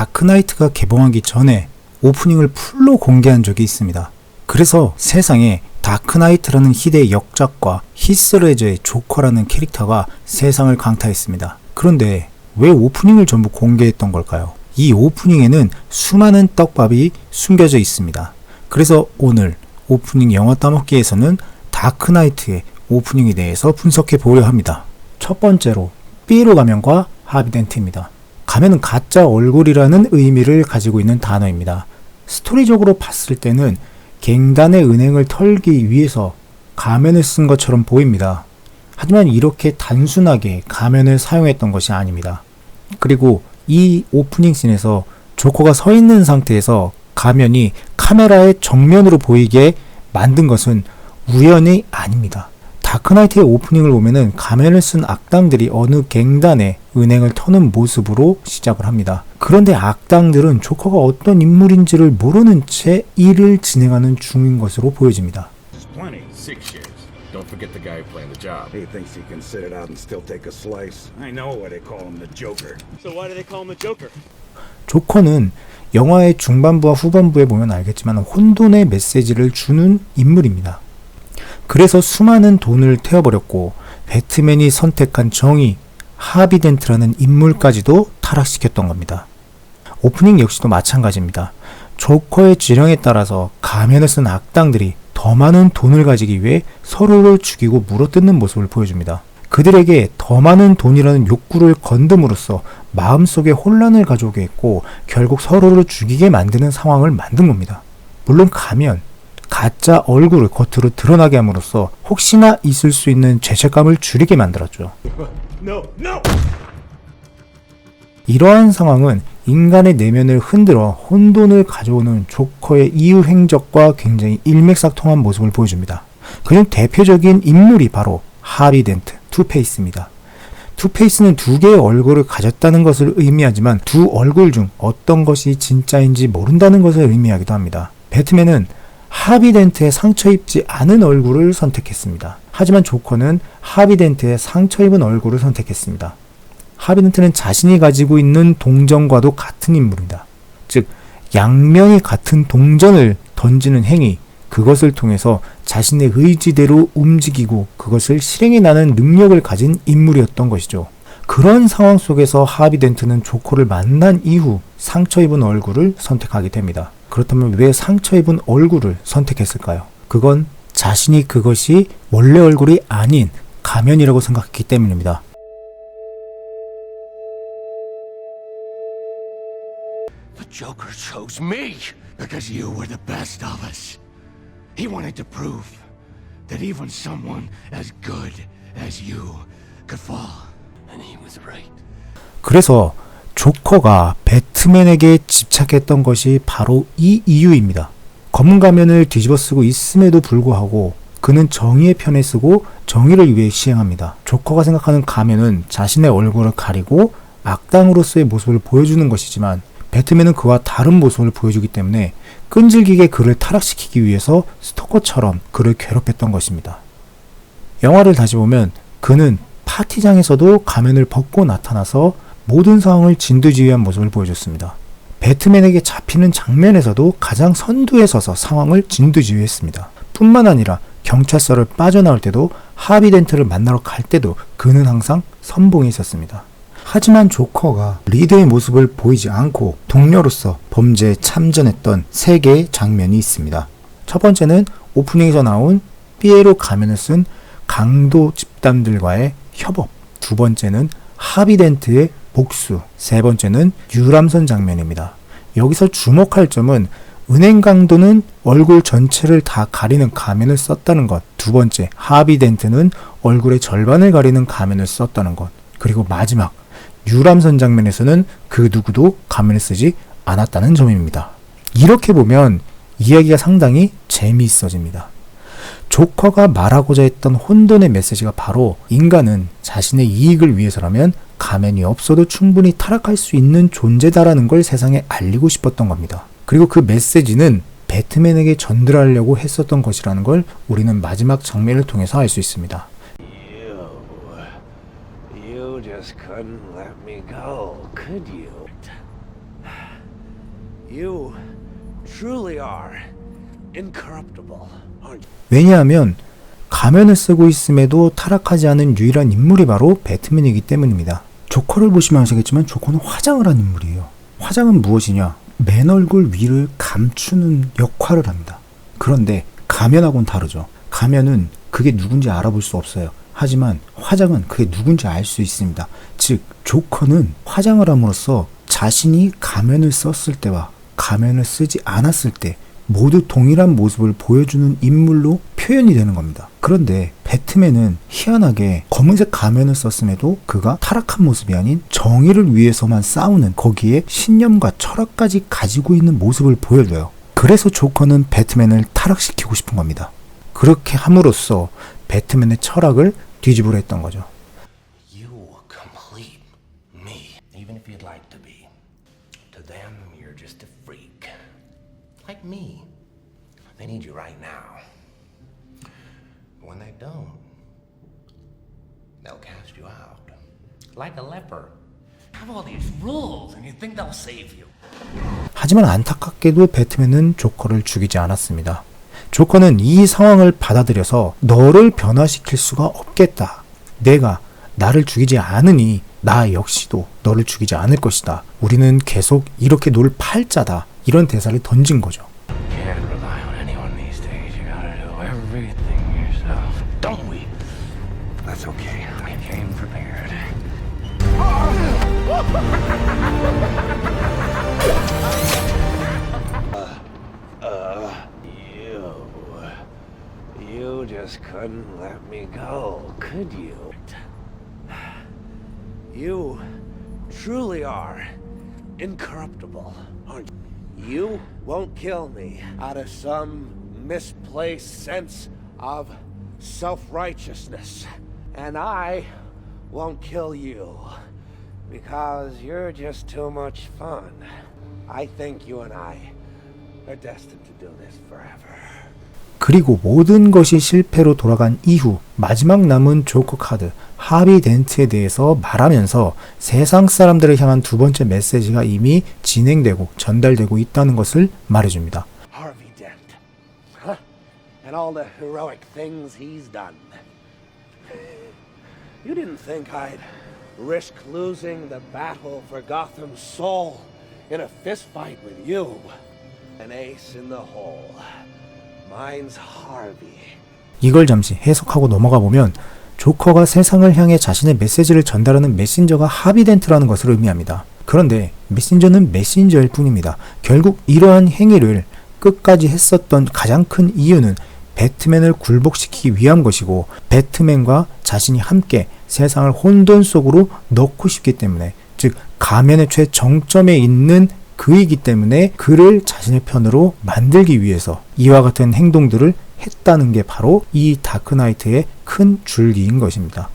다크나이트가 개봉하기 전에 오프닝을 풀로 공개한 적이 있습니다. 그래서 세상에 다크나이트라는 희대의 역작과 히스레저의 조커라는 캐릭터가 세상을 강타했습니다. 그런데 왜 오프닝을 전부 공개했던 걸까요? 이 오프닝에는 수많은 떡밥이 숨겨져 있습니다. 그래서 오늘 오프닝 영화 따먹기에서는 다크나이트의 오프닝에 대해서 분석해 보려 합니다. 첫 번째로 삐에로 가면과 하비덴트입니다. 가면은 가짜 얼굴이라는 의미를 가지고 있는 단어입니다. 스토리적으로 봤을 때는 갱단의 은행을 털기 위해서 가면을 쓴 것처럼 보입니다. 하지만 이렇게 단순하게 가면을 사용했던 것이 아닙니다. 그리고 이 오프닝 씬에서 조커가 서 있는 상태에서 가면이 카메라의 정면으로 보이게 만든 것은 우연이 아닙니다. 다크나이트의 오프닝을 보면은 가면을 쓴 악당들이 어느 갱단의 은행을 터는 모습으로 시작을 합니다. 그런데 악당들은 조커가 어떤 인물인지를 모르는 채 일을 진행하는 중인 것으로 보여집니다. Don't forget the guy playing the job. He thinks he can sit it out and still take a slice. I know why they call him the Joker. So why do they call him the Joker? 조커는 영화의 중반부와 후반부에 보면 알겠지만 혼돈의 메시지를 주는 인물입니다. 그래서 수많은 돈을 태워버렸고 배트맨이 선택한 정의, 하비덴트라는 인물까지도 타락시켰던 겁니다. 오프닝 역시도 마찬가지입니다. 조커의 지령에 따라서 가면을 쓴 악당들이 더 많은 돈을 가지기 위해 서로를 죽이고 물어뜯는 모습을 보여줍니다. 그들에게 더 많은 돈이라는 욕구를 건듦으로써 마음속에 혼란을 가져오게 했고 결국 서로를 죽이게 만드는 상황을 만든 겁니다. 물론 가면, 가짜 얼굴을 겉으로 드러나게 함으로써 혹시나 있을 수 있는 죄책감을 줄이게 만들었죠. No. 이러한 상황은 인간의 내면을 흔들어 혼돈을 가져오는 조커의 이유 행적과 굉장히 일맥상통한 모습을 보여줍니다. 그중 대표적인 인물이 바로 하비덴트, 투페이스입니다. 투페이스는 두 개의 얼굴을 가졌다는 것을 의미하지만 두 얼굴 중 어떤 것이 진짜인지 모른다는 것을 의미하기도 합니다. 배트맨은 하비덴트의 상처 입지 않은 얼굴을 선택했습니다. 하지만 조커는 하비덴트의 상처 입은 얼굴을 선택했습니다. 하비덴트는 자신이 가지고 있는 동전과도 같은 인물입니다. 즉 양면이 같은 동전을 던지는 행위, 그것을 통해서 자신의 의지대로 움직이고 그것을 실행해 나는 능력을 가진 인물이었던 것이죠. 그런 상황 속에서 하비덴트는 조커를 만난 이후 상처 입은 얼굴을 선택하게 됩니다. 그렇다면 왜 상처 입은 얼굴을 선택했을까요? 그건 자신이 그것이 원래 얼굴이 아닌 가면이라고 생각했기 때문입니다. The Joker chose me because you were the best of us. He wanted to prove that even someone as good as you could fall. And he was right. 그래서 조커가 배트맨에게 집착했던 것이 바로 이 이유입니다. 검은 가면을 뒤집어 쓰고 있음에도 불구하고 그는 정의의 편에 쓰고 정의를 위해 시행합니다. 조커가 생각하는 가면은 자신의 얼굴을 가리고 악당으로서의 모습을 보여주는 것이지만 배트맨은 그와 다른 모습을 보여주기 때문에 끈질기게 그를 타락시키기 위해서 스토커처럼 그를 괴롭혔던 것입니다. 영화를 다시 보면 그는 파티장에서도 가면을 벗고 나타나서 모든 상황을 진두지휘한 모습을 보여줬습니다. 배트맨에게 잡히는 장면에서도 가장 선두에 서서 상황을 진두지휘했습니다. 뿐만 아니라 경찰서를 빠져나올 때도 하비덴트를 만나러 갈 때도 그는 항상 선봉에 있었습니다. 하지만 조커가 리더의 모습을 보이지 않고 동료로서 범죄에 참전했던 3개의 장면이 있습니다. 첫 번째는 오프닝에서 나온 삐에로 가면을 쓴 강도 집단들과의 협업, 두 번째는 하비덴트의 복수, 세 번째는 유람선 장면입니다. 여기서 주목할 점은 은행 강도는 얼굴 전체를 다 가리는 가면을 썼다는 것, 두 번째 하비덴트는 얼굴의 절반을 가리는 가면을 썼다는 것, 그리고 마지막 유람선 장면에서는 그 누구도 가면을 쓰지 않았다는 점입니다. 이렇게 보면 이야기가 상당히 재미있어집니다. 조커가 말하고자 했던 혼돈의 메시지가 바로 인간은 자신의 이익을 위해서라면 가면이 없어도 충분히 타락할 수 있는 존재다라는 걸 세상에 알리고 싶었던 겁니다. 그리고 그 메시지는 배트맨에게 전달하려고 했었던 것이라는 걸 우리는 마지막 장면을 통해서 알 수 있습니다. You just couldn't let me go, could you? You truly are incorruptible, aren't you? 왜냐하면 가면을 쓰고 있음에도 타락하지 않은 유일한 인물이 바로 배트맨이기 때문입니다. 조커를 보시면 아시겠지만 조커는 화장을 한 인물이에요. 화장은 무엇이냐? 맨 얼굴 위를 감추는 역할을 합니다. 그런데 가면하고는 다르죠. 가면은 그게 누군지 알아볼 수 없어요. 하지만 화장은 그게 누군지 알 수 있습니다. 즉 조커는 화장을 함으로써 자신이 가면을 썼을 때와 가면을 쓰지 않았을 때 모두 동일한 모습을 보여주는 인물로 표현이 되는 겁니다. 그런데 배트맨은 희한하게 검은색 가면을 썼음에도 그가 타락한 모습이 아닌 정의를 위해서만 싸우는, 거기에 신념과 철학까지 가지고 있는 모습을 보여줘요. 그래서 조커는 배트맨을 타락시키고 싶은 겁니다. 그렇게 함으로써 배트맨의 철학을 뒤집으려 했던 거죠. You complete me, even if you'd like to be. To them, you're just a freak. Like me. They need you right now. When they don't, they'll cast you out. Like a leper. Have all these rules and you think they'll save you. 하지만 안타깝게도 배트맨은 조커를 죽이지 않았습니다. 조커는 이 상황을 받아들여서 너를 변화시킬 수가 없겠다. 내가 나를 죽이지 않으니 나 역시도 너를 죽이지 않을 것이다. 우리는 계속 이렇게 놀 팔자다. 이런 대사를 던진 거죠. Can't rely on anyone these days. You gotta do everything yourself. Don't we? That's okay. I came prepared. You just couldn't let me go, could you? You truly are incorruptible, aren't you? You won't kill me out of some misplaced sense of self-righteousness. And I won't kill you because you're just too much fun. I think you and I are destined to do this forever. 그리고 모든 것이 실패로 돌아간 이후 마지막 남은 조커 카드 하비 덴트에 대해서 말하면서 세상 사람들을 향한 두 번째 메시지가 이미 진행되고 전달되고 있다는 것을 말해줍니다. Harvey Dent. Huh? And all the heroic things he's done. You didn't think I'd risk losing the battle for Gotham's soul in a fistfight with you. An ace in the hole. Mine's Harvey. 이걸 잠시 해석하고 넘어가 보면 조커가 세상을 향해 자신의 메시지를 전달하는 메신저가 하비 덴트라는 것을 의미합니다. 그런데 메신저는 메신저일 뿐입니다. 결국 이러한 행위를 끝까지 했었던 가장 큰 이유는 배트맨을 굴복시키기 위한 것이고 배트맨과 자신이 함께 세상을 혼돈 속으로 넣고 싶기 때문에, 즉 가면의 최정점에 있는 그이기 때문에 그를 자신의 편으로 만들기 위해서 이와 같은 행동들을 했다는 게 바로 이 다크나이트의 큰 줄기인 것입니다.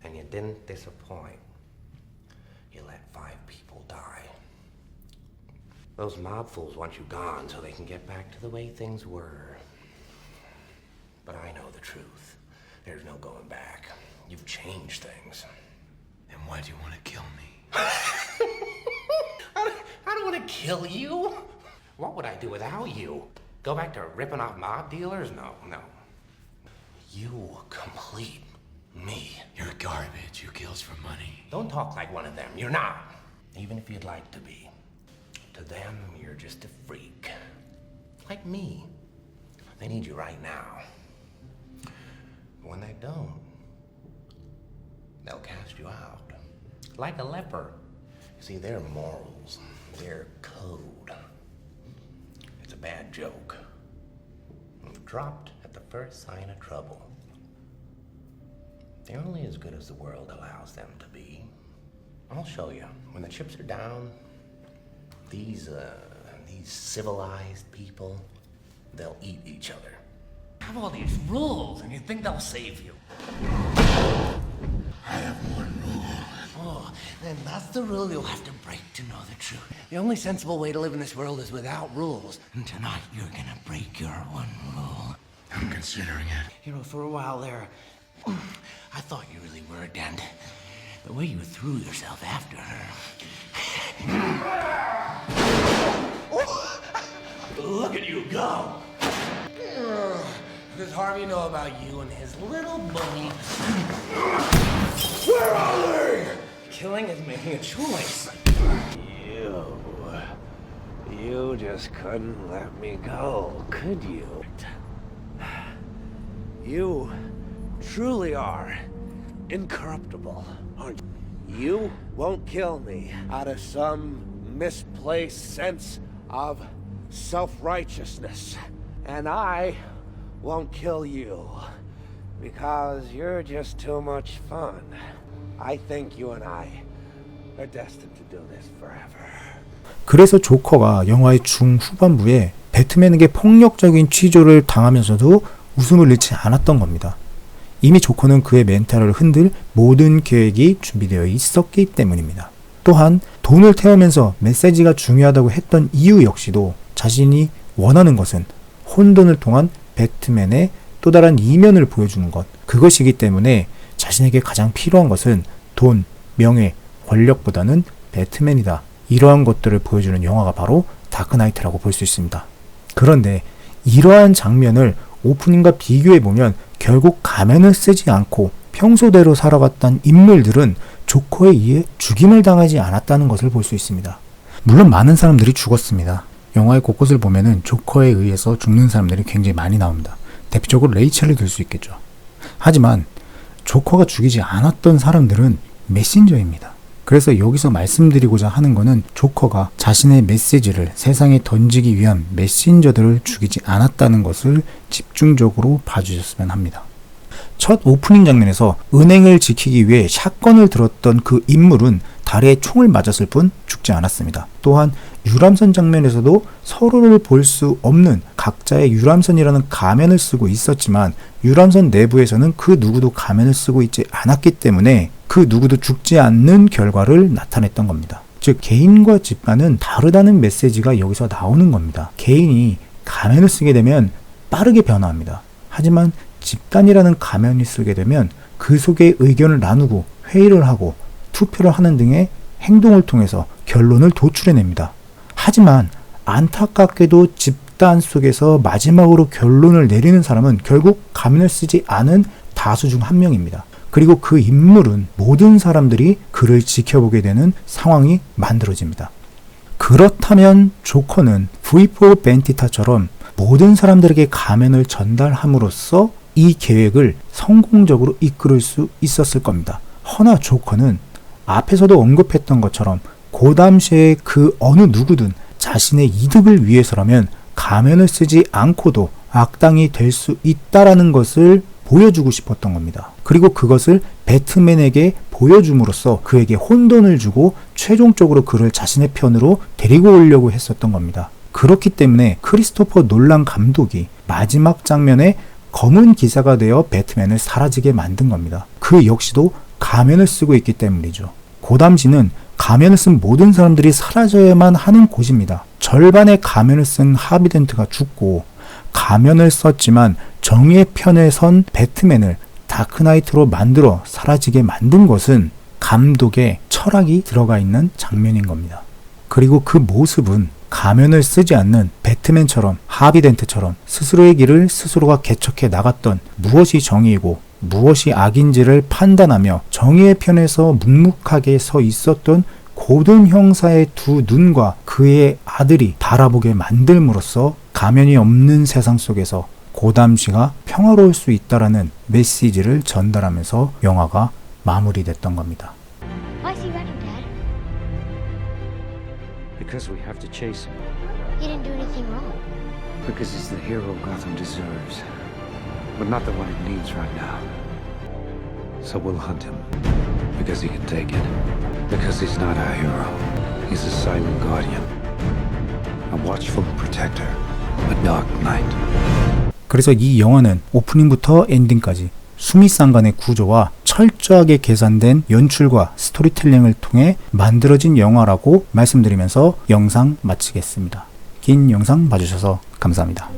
And you didn't disappoint. You let 5 people die. Those mob fools want you gone so they can get back to the way things were. But I know the truth. There's no going back. You've changed things. Then why do you want to kill me? I don't want to kill you. What would I do without you? Go back to ripping off mob dealers? No. You complete me. You're garbage. You kills for money. Don't talk like one of them. You're not. Even if you'd like to be. To them, you're just a freak. Like me. They need you right now. When they don't, they'll cast you out. Like a leper. You see, their morals, their code. It's a bad joke. Dropped at the first sign of trouble. They're only as good as the world allows them to be. I'll show you. When the chips are down, these civilized people, they'll eat each other. Have all these rules and you think they'll save you. I have one rule. Oh, Oh, then that's the rule you'll have to break to know the truth. The only sensible way to live in this world is without rules. And tonight you're gonna break your one rule. I'm considering it. You know, for a while there, I thought you really were, Dent. The way you threw yourself after her. Look at you go! What does Harvey know about you and his little bunny? Where are they? Killing is making a choice. You just couldn't let me go, could you? You truly are incorruptible, aren't you? You won't kill me out of some misplaced sense of self-righteousness. And I won't kill you because you're just too much fun. I think you and I are destined to do this forever. 그래서 조커가 영화의 중후반부에 배트맨에게 폭력적인 취조를 당하면서도 웃음을 잃지 않았던 겁니다. 이미 조커는 그의 멘탈을 흔들 모든 계획이 준비되어 있었기 때문입니다. 또한 돈을 태우면서 메시지가 중요하다고 했던 이유 역시도 자신이 원하는 것은 혼돈을 통한 배트맨의 또 다른 이면을 보여주는 것, 그것이기 때문에 자신에게 가장 필요한 것은 돈, 명예, 권력보다는 배트맨이다. 이러한 것들을 보여주는 영화가 바로 다크나이트라고 볼 수 있습니다. 그런데 이러한 장면을 오프닝과 비교해보면 결국 가면을 쓰지 않고 평소대로 살아갔던 인물들은 조커에 의해 죽임을 당하지 않았다는 것을 볼 수 있습니다. 물론 많은 사람들이 죽었습니다. 영화의 곳곳을 보면은 조커에 의해서 죽는 사람들이 굉장히 많이 나옵니다. 대표적으로 레이첼을 들 수 있겠죠. 하지만 조커가 죽이지 않았던 사람들은 메신저입니다. 그래서 여기서 말씀드리고자 하는 것은 조커가 자신의 메시지를 세상에 던지기 위한 메신저들을 죽이지 않았다는 것을 집중적으로 봐주셨으면 합니다. 첫 오프닝 장면에서 은행을 지키기 위해 샷건을 들었던 그 인물은 다리에 총을 맞았을 뿐 죽지 않았습니다. 또한 유람선 장면에서도 서로를 볼 수 없는 각자의 유람선이라는 가면을 쓰고 있었지만 유람선 내부에서는 그 누구도 가면을 쓰고 있지 않았기 때문에 그 누구도 죽지 않는 결과를 나타냈던 겁니다. 즉 개인과 집단은 다르다는 메시지가 여기서 나오는 겁니다. 개인이 가면을 쓰게 되면 빠르게 변화합니다. 하지만 집단이라는 가면을 쓰게 되면 그 속에 의견을 나누고 회의를 하고 투표를 하는 등의 행동을 통해서 결론을 도출해냅니다. 하지만 안타깝게도 집단 속에서 마지막으로 결론을 내리는 사람은 결국 가면을 쓰지 않은 다수 중 한 명입니다. 그리고 그 인물은 모든 사람들이 그를 지켜보게 되는 상황이 만들어집니다. 그렇다면 조커는 V4 벤디타처럼 모든 사람들에게 가면을 전달함으로써 이 계획을 성공적으로 이끌을 수 있었을 겁니다. 허나 조커는 앞에서도 언급했던 것처럼 그 당시에 그 어느 누구든 자신의 이득을 위해서라면 가면을 쓰지 않고도 악당이 될 수 있다라는 것을 보여주고 싶었던 겁니다. 그리고 그것을 배트맨에게 보여줌으로써 그에게 혼돈을 주고 최종적으로 그를 자신의 편으로 데리고 오려고 했었던 겁니다. 그렇기 때문에 크리스토퍼 놀란 감독이 마지막 장면에 검은 기사가 되어 배트맨을 사라지게 만든 겁니다. 그 역시도 가면을 쓰고 있기 때문이죠. 고담시는 가면을 쓴 모든 사람들이 사라져야만 하는 곳입니다. 절반의 가면을 쓴 하비덴트가 죽고 가면을 썼지만 정의의 편에 선 배트맨을 다크나이트로 만들어 사라지게 만든 것은 감독의 철학이 들어가 있는 장면인 겁니다. 그리고 그 모습은 가면을 쓰지 않는 배트맨처럼 하비덴트처럼 스스로의 길을 스스로가 개척해 나갔던 무엇이 정의이고 무엇이 악인지를 판단하며 정의의 편에서 묵묵하게 서 있었던 고든 형사의 두 눈과 그의 아들이 바라보게 만들므로써 가면이 없는 세상 속에서 고담시가 평화로울 수 있다라는 메시지를 전달하면서 영화가 마무리됐던 겁니다. Why is he running, Dad? Because we have to chase him. He didn't do anything wrong. Because he's the hero Gotham deserves. But not the one it needs right now. So we'll hunt him. Because he can take it. Because he's not our hero. He's a silent guardian. A watchful protector. A dark knight. 그래서 이 영화는 오프닝부터 엔딩까지 수미상관의 구조와 철저하게 계산된 연출과 스토리텔링을 통해 만들어진 영화라고 말씀드리면서 영상 마치겠습니다. 긴 영상 봐주셔서 감사합니다.